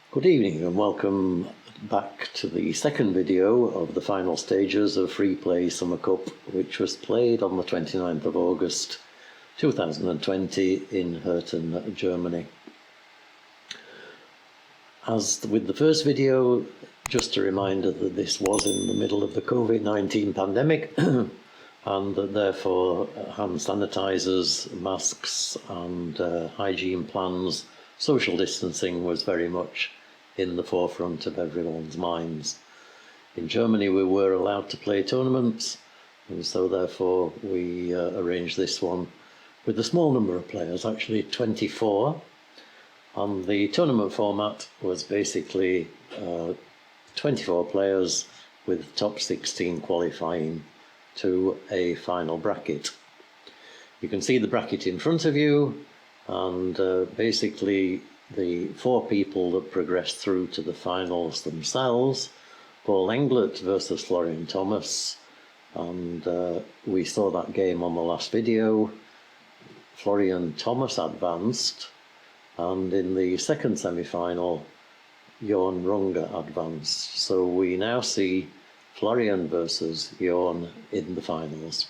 Good evening and welcome back to the second video of the final stages of Free Play Summer Cup, which was played on the 29th of August 2020 in Herten, Germany. As with the first video, just a reminder that this was in the middle of the COVID-19 pandemic and that therefore hand sanitizers, masks and hygiene plans, social distancing was very much in the forefront of everyone's minds. In Germany we were allowed to play tournaments, and so therefore we arranged this one with a small number of players, actually 24, and the tournament format was basically 24 players with top 16 qualifying to a final bracket. You can see the bracket in front of you, and basically the four people that progressed through to the finals themselves: Paul Englert versus Florian Thomas, and we saw that game on the last video. Florian Thomas advanced, and in the second semi-final Jörn Runge advanced. So we now see Florian versus Jörn in the finals.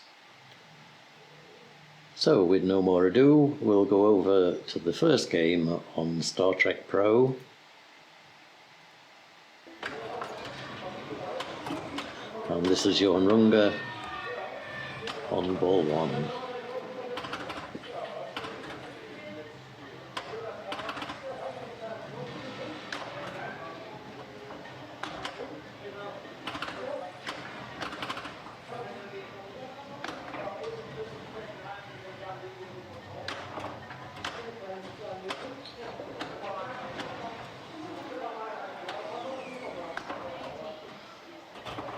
So with no more ado, we'll go over to the first game on Star Trek Pro. And this is Jörn Runge on ball one.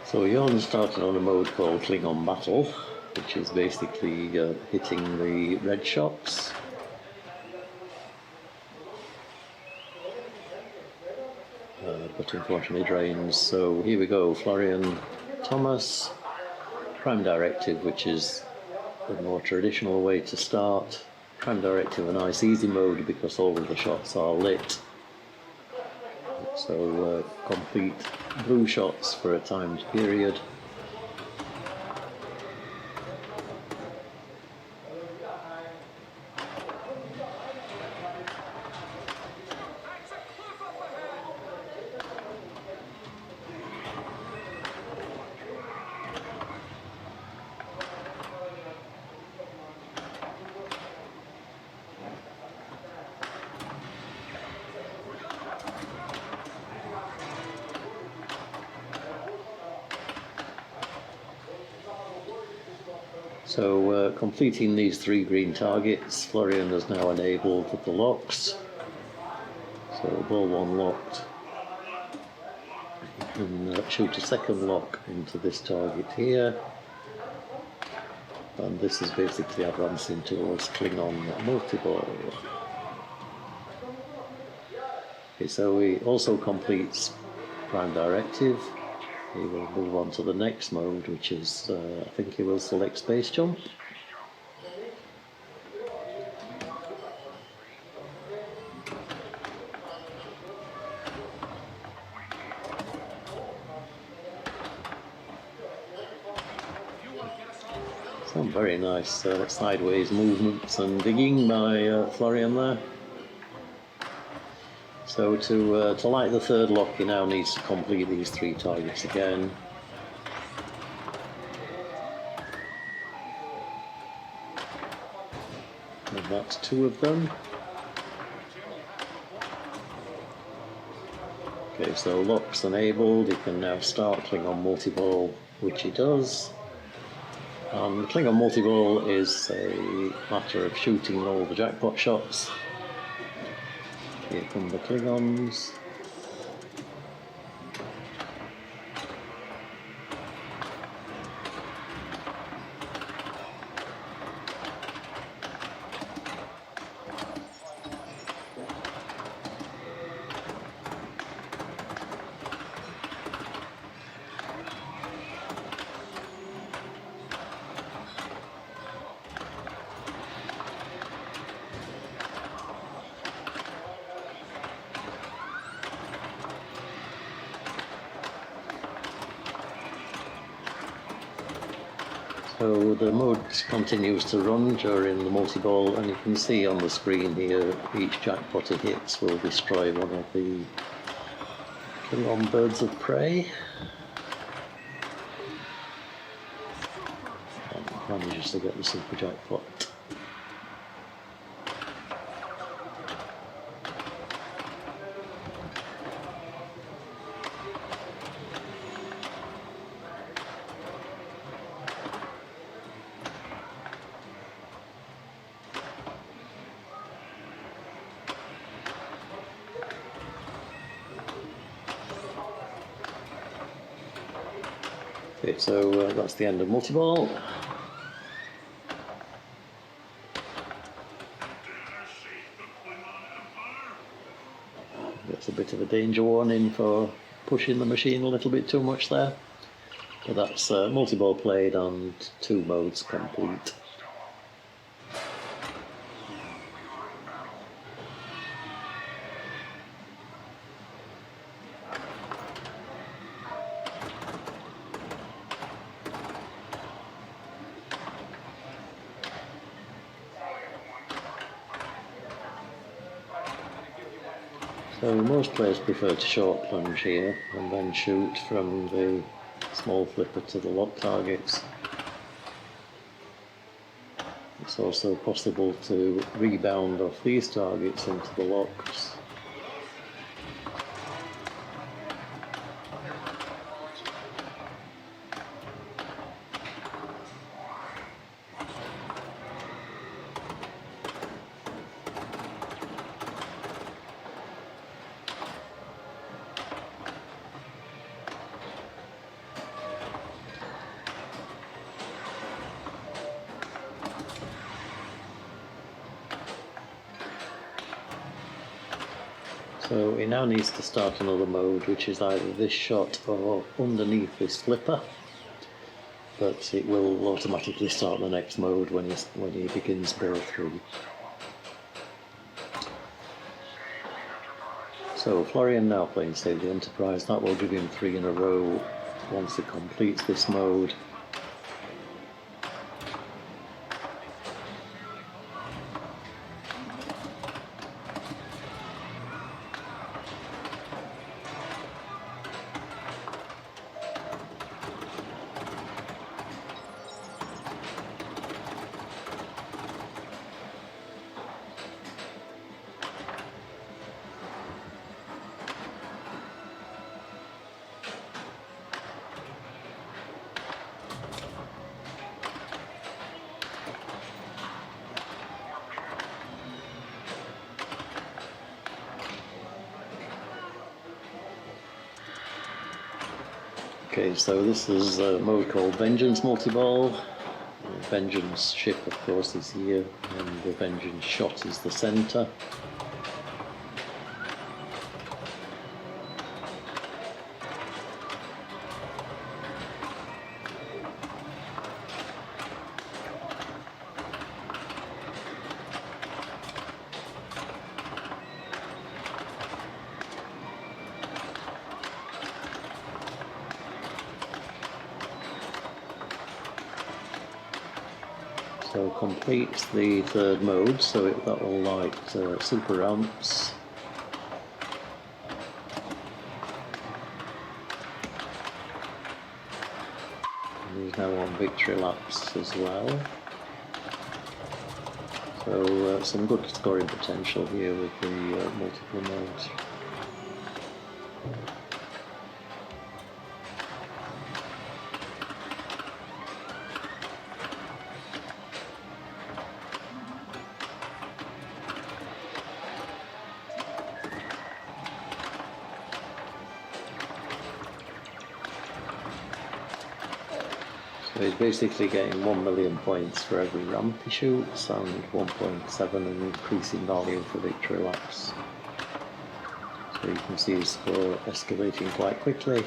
So Jörn started on a mode called Klingon Battle, which is basically hitting the red shots. But unfortunately drains. So here we go, Florian Thomas, Prime Directive, which is the more traditional way to start. Prime Directive, a nice easy mode because all of the shots are lit. So complete blue shots for a timed period. So completing these three green targets, Florian has now enabled the locks. So ball one locked. You can shoot a second lock into this target here. And this is basically advancing towards Klingon multi-ball. Okay, so he also completes Prime Directive. He will move on to the next mode, which is, I think he will select Space Jump. Some very nice sideways movements and digging by Florian there. So to light the third lock, he now needs to complete these three targets again. And that's two of them. Okay, so locks enabled, he can now start Klingon multi-ball, which he does. And Klingon multi-ball is a matter of shooting all the jackpot shots. Here come the Klingons. So the mode continues to run during the multi-ball, and you can see on the screen here each jackpot it hits will destroy one of the kill-on birds of prey. And manages to get the super jackpot. Okay, so that's the end of multi-ball. That's a bit of a danger warning for pushing the machine a little bit too much there. But that's multi-ball played and 2 modes complete. So most players prefer to short plunge here and then shoot from the small flipper to the lock targets. It's also possible to rebound off these targets into the locks. So he now needs to start another mode, which is either this shot or underneath this flipper, but it will automatically start the next mode when he begins ball 3. So Florian now playing Save the Enterprise. That will give him 3 in a row once he completes this mode. Okay, so this is a mode called Vengeance Multi-Ball. The Vengeance ship, of course, is here, and the Vengeance shot is the centre. So complete the 3rd mode, so that will light super ramps. And he's now on victory laps as well. So some good scoring potential here with the multiple modes. So he's basically getting 1 million points for every ramp he shoots and 1.7 an increasing value for victory laps. So you can see his score escalating quite quickly.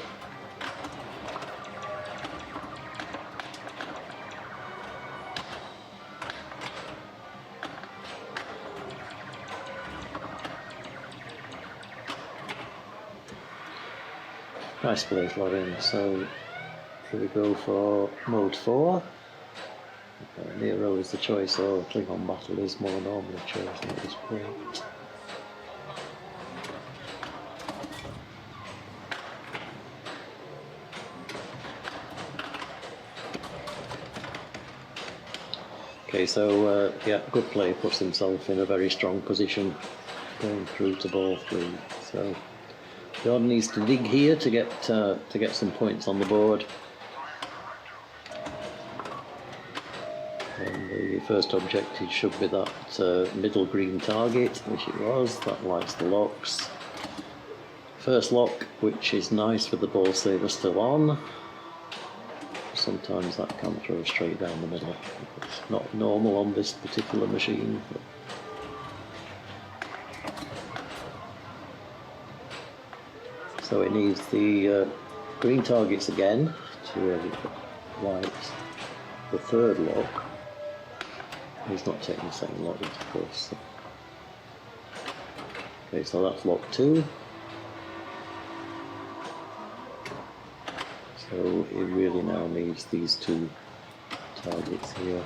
Nice play, Florian. So here we go for mode 4. Nero is the choice, or Klingon Battle is more normally chosen at this point. Okay, so yeah, good play, puts himself in a very strong position going through to ball 3. So Jörn needs to dig here to get some points on the board. And the first objective should be that middle green target, which it was. That lights the locks. First lock, which is nice with the ball saver still on. Sometimes that can throw straight down the middle. It's not normal on this particular machine. So it needs the green targets again to light the third lock. He's not taking the second lock, of course. Okay, so that's lock 2. So it really now needs these 2 targets here.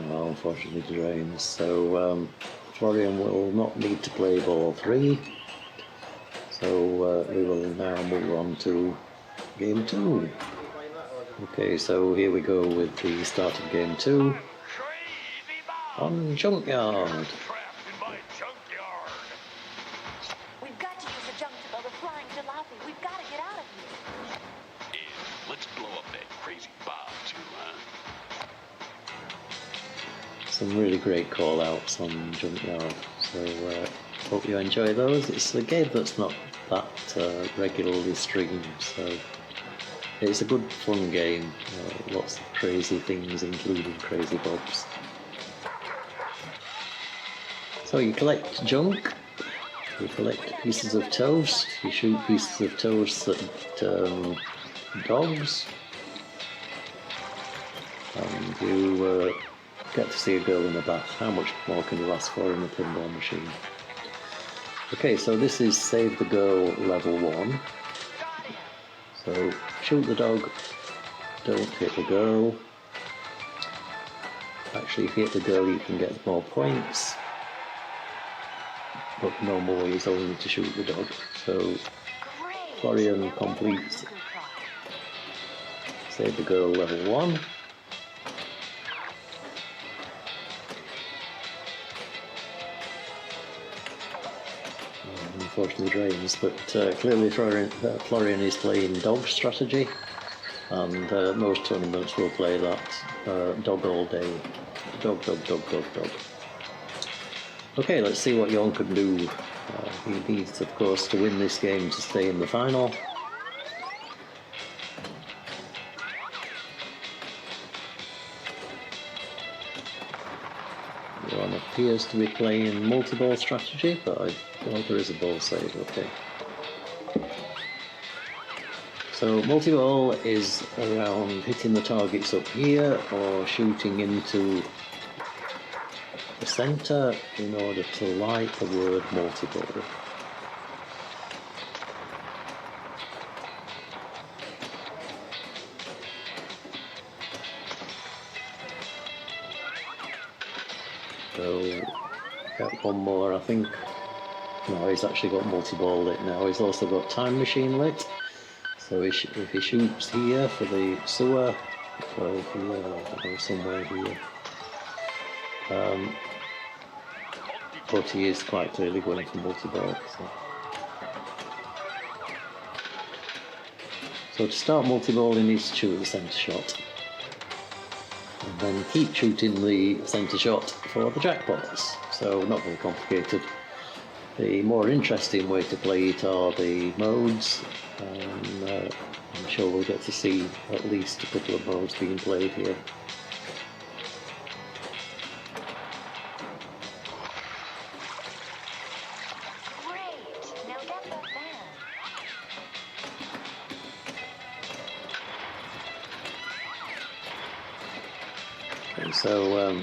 Well, unfortunately drains. So Florian will not need to play ball 3. So we will now move on to game 2. Okay, so here we go with the start of game 2 on Junkyard. We've got to use the junk to build a flying jalopy. We've got to get out of here. Let's blow up that crazy bomb too, huh? Some really great call outs on Junkyard. So hope you enjoy those. It's a game that's not that regularly streamed, so it's a good fun game. Lots of crazy things, including crazy bobs. So you collect junk, you collect pieces of toast, you shoot pieces of toast at dogs, and you get to see a girl in a bath. How much more can you ask for in a pinball machine? Okay, so this is Save the Girl level 1. So shoot the dog, don't hit the girl. Actually, if you hit the girl you can get more points, but no more, you only need to shoot the dog. So Florian completes Save the Girl level 1. Unfortunately drains, but clearly Florian is playing dog strategy, and most tournaments will play that dog all day. Dog, dog, dog, dog, dog. Okay, let's see what Jörn can do. He needs, of course, to win this game to stay in the final. Jörn appears to be playing multi-ball strategy, but there is a ball save, okay. So multi-ball is around hitting the targets up here or shooting into the centre in order to light the word multi-ball. So get one more, I think. No, he's actually got multi-ball lit now. He's also got time machine lit. So if he shoots here for the sewer, so here or somewhere here. But he is quite clearly going for multi-ball. So to start multi-ball, he needs to shoot the centre shot. And then keep shooting the centre shot for the jackpots. So not very complicated. The more interesting way to play it are the modes, and I'm sure we'll get to see at least a couple of modes being played here. Great! Now get the fan. And so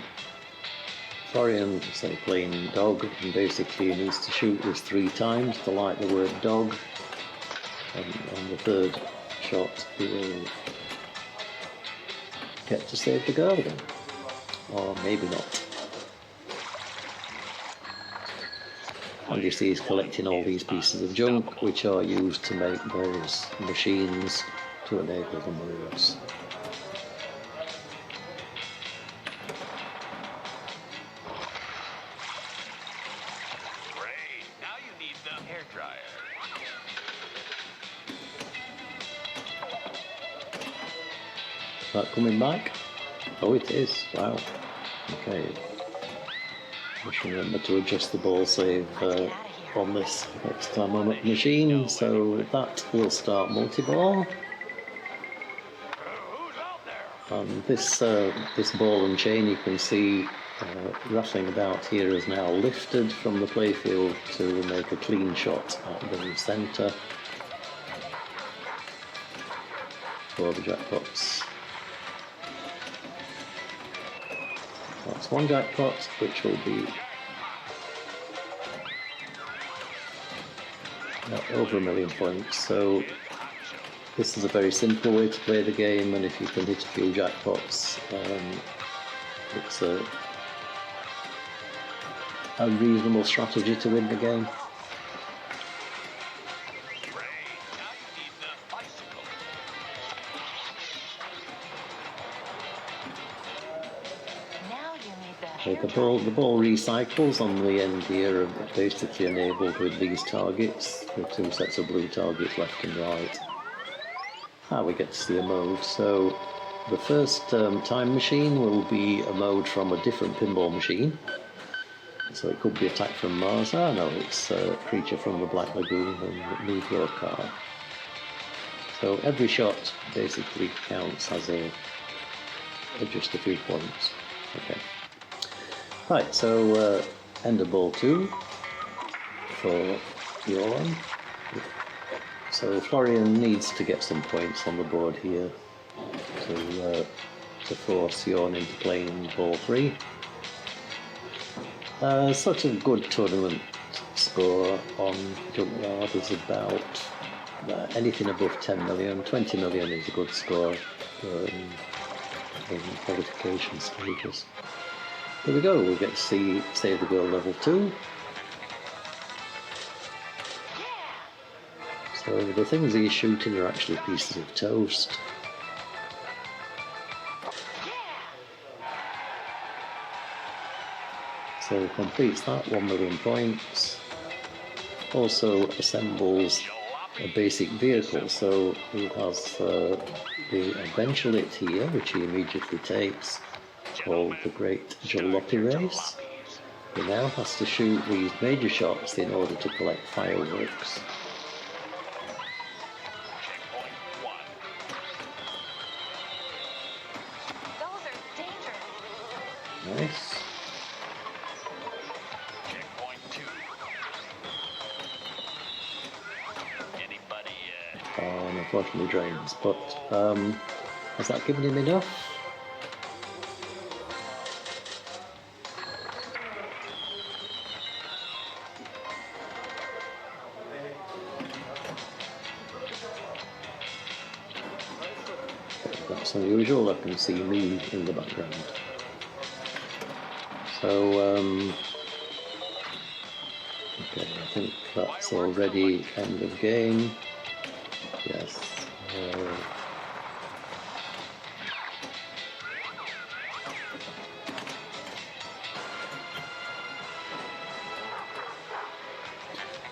Florian, say, playing dog, and basically he needs to shoot this 3 times to light the word dog, and on the 3rd shot he will get to save the girl again, or maybe not. And you see he's collecting all these pieces of junk which are used to make those machines to enable the moves. Great. Now you need the hair dryer. Is that coming back? Oh, it is. Wow. Okay. Just remember to adjust the ball save on this next time I'm at the machine. So that will start multi-ball. Who's out there? And this ball and chain you can see rattling about here is now lifted from the playfield to make a clean shot at the centre for the jackpots. That's 1 jackpot, which will be over 1 million points. So this is a very simple way to play the game, and if you can hit a few jackpots, it's a reasonable strategy to win the game. The ball recycles on the end here are basically enabled with these targets, the 2 sets of blue targets left and right. We get to see a mode. So the first time machine will be a mode from a different pinball machine. So it could be Attack from Mars. No, it's a Creature from the Black Lagoon and Move Your Car. So every shot basically counts as just a few points. Okay. Right, so end of ball 2 for Jörn. So Florian needs to get some points on the board here to force Jörn into playing ball 3. Such a good tournament score on Junkyard is about anything above 10 million. 20 million is a good score in qualification stages. Here we go, we get to see Save the Girl level 2. So the things he's shooting are actually pieces of toast. So completes that, 1 million points. Also assembles a basic vehicle, so he has the adventure lit here, which he immediately takes, called the Great Jalopy Race. He now has to shoot these major shots in order to collect fireworks. Those are dangerous. Nice. Checkpoint 2. Anybody, And unfortunately drains, but has that given him enough? That's unusual, I can see me in the background. So, okay, I think that's already end of game. Yes.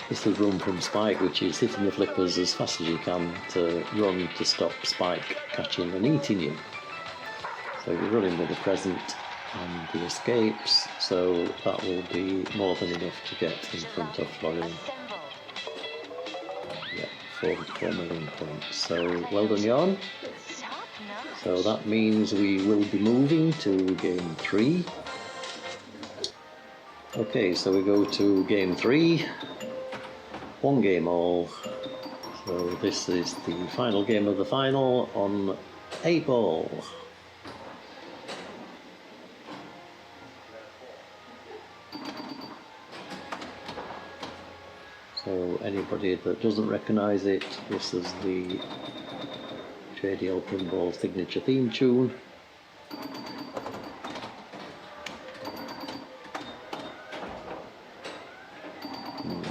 This is Run from Spike, which is hitting the flippers as fast as you can to run to stop Spike catching and eating you. So you're running with the present and the escapes, so that will be more than enough to get in front of Florian. Yeah, 4 million points. So well done, Jörn. So that means we will be moving to game 3. Okay, so we go to game 3. 1 game all. So this is the final game of the final on 8 ball. So anybody that doesn't recognise it, this is the JDL Pinball signature theme tune.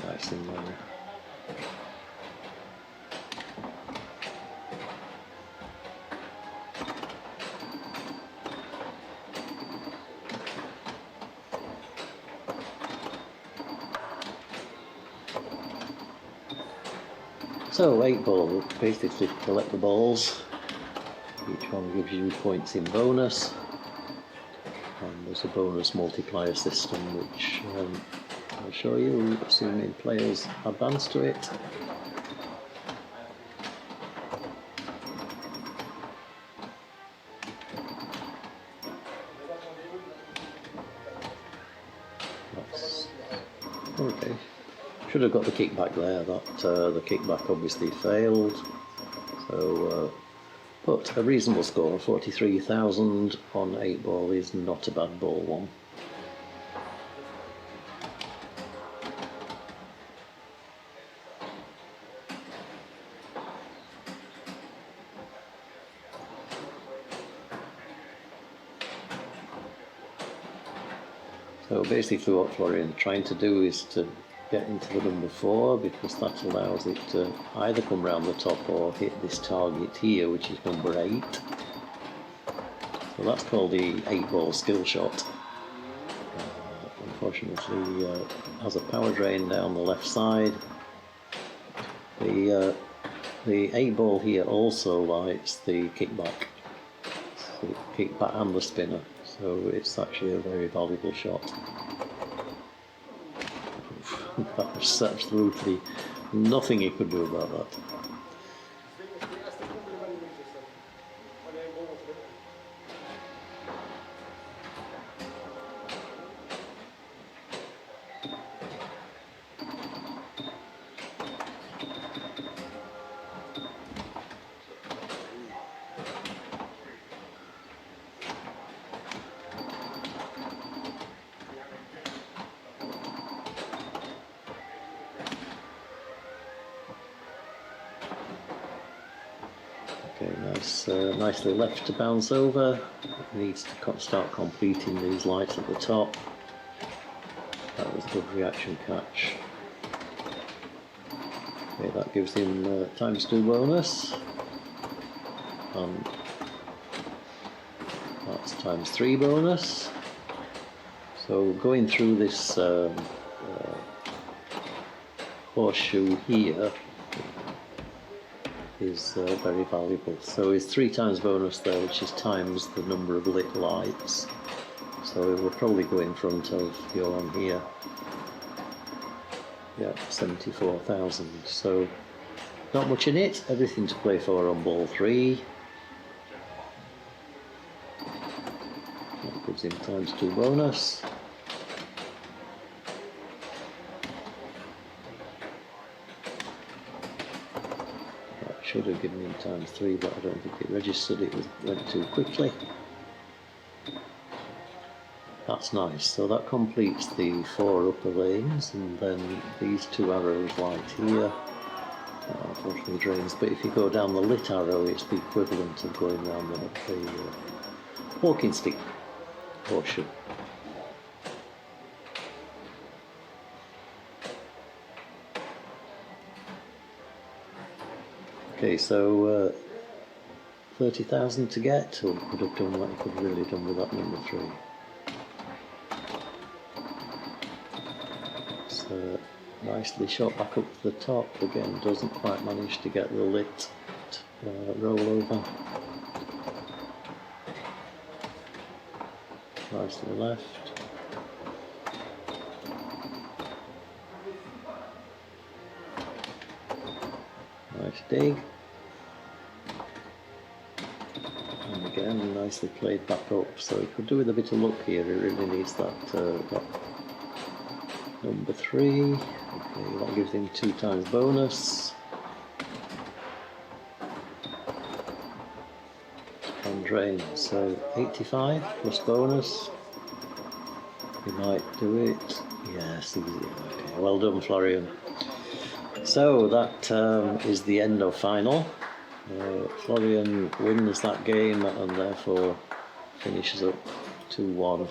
Nice and low. So 8 ball, basically collect the balls. Each one gives you points in bonus. And there's a bonus multiplier system which I'll show you, assuming players advance to it. That's okay. Should have got the kickback there. That the kickback obviously failed. So, but a reasonable score, 43,000 on 8 ball is not a bad ball one. So basically what Florian's trying to do is to get into the number 4, because that allows it to either come round the top or hit this target here, which is number 8. So that's called the 8 ball skill shot. Unfortunately has a power drain down the left side. The 8 ball here also lights the kickback, so the kickback and the spinner, so it's actually a very valuable shot. That was absolutely nothing you could do about that. Okay, nicely left to bounce over. It needs to start completing these lights at the top. That was a good reaction catch. Okay, that gives him ×2 bonus. And that's ×3 bonus. So going through this horseshoe here is very valuable. So it's 3 times bonus there, which is times the number of lit lights. So we'll probably go in front of Jörn here. Yeah, 74,000. So not much in it. Everything to play for on ball 3. That gives him ×2 bonus. Should have given him ×3, but I don't think it registered. It went too quickly. That's nice. So that completes the 4 upper lanes, and then these 2 arrows light here. Unfortunately drains, but if you go down the lit arrow, it's the equivalent of going around the walking stick horseshoe. Okay, so 30,000 to get, or could have done what you could have really done with that number 3. So nicely shot back up to the top. Again, doesn't quite manage to get the lit roll over. Nicely left. Nice dig. And again, nicely played back up. So he could do with a bit of luck here. He really needs that number 3. Okay, that gives him 2 times bonus. And drain. So 85 plus bonus. He might do it. Yes, easy. Okay, well done, Florian. So that is the end of final. Florian wins that game and therefore finishes up 2-1.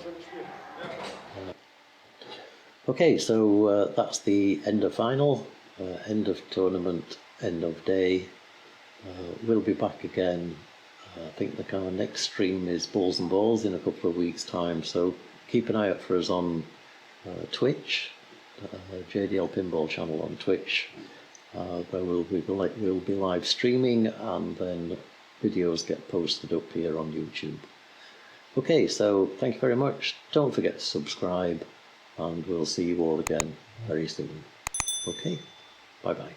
Okay, so that's the end of final, end of tournament, end of day. We'll be back again. I think the kind of next stream is Balls and Balls in a couple of weeks' time, so keep an eye out for us on Twitch, JDL Pinball channel on Twitch, where we'll be live streaming, and then videos get posted up here on YouTube. Okay, so thank you very much. Don't forget to subscribe, and we'll see you all again very soon. Okay, bye bye.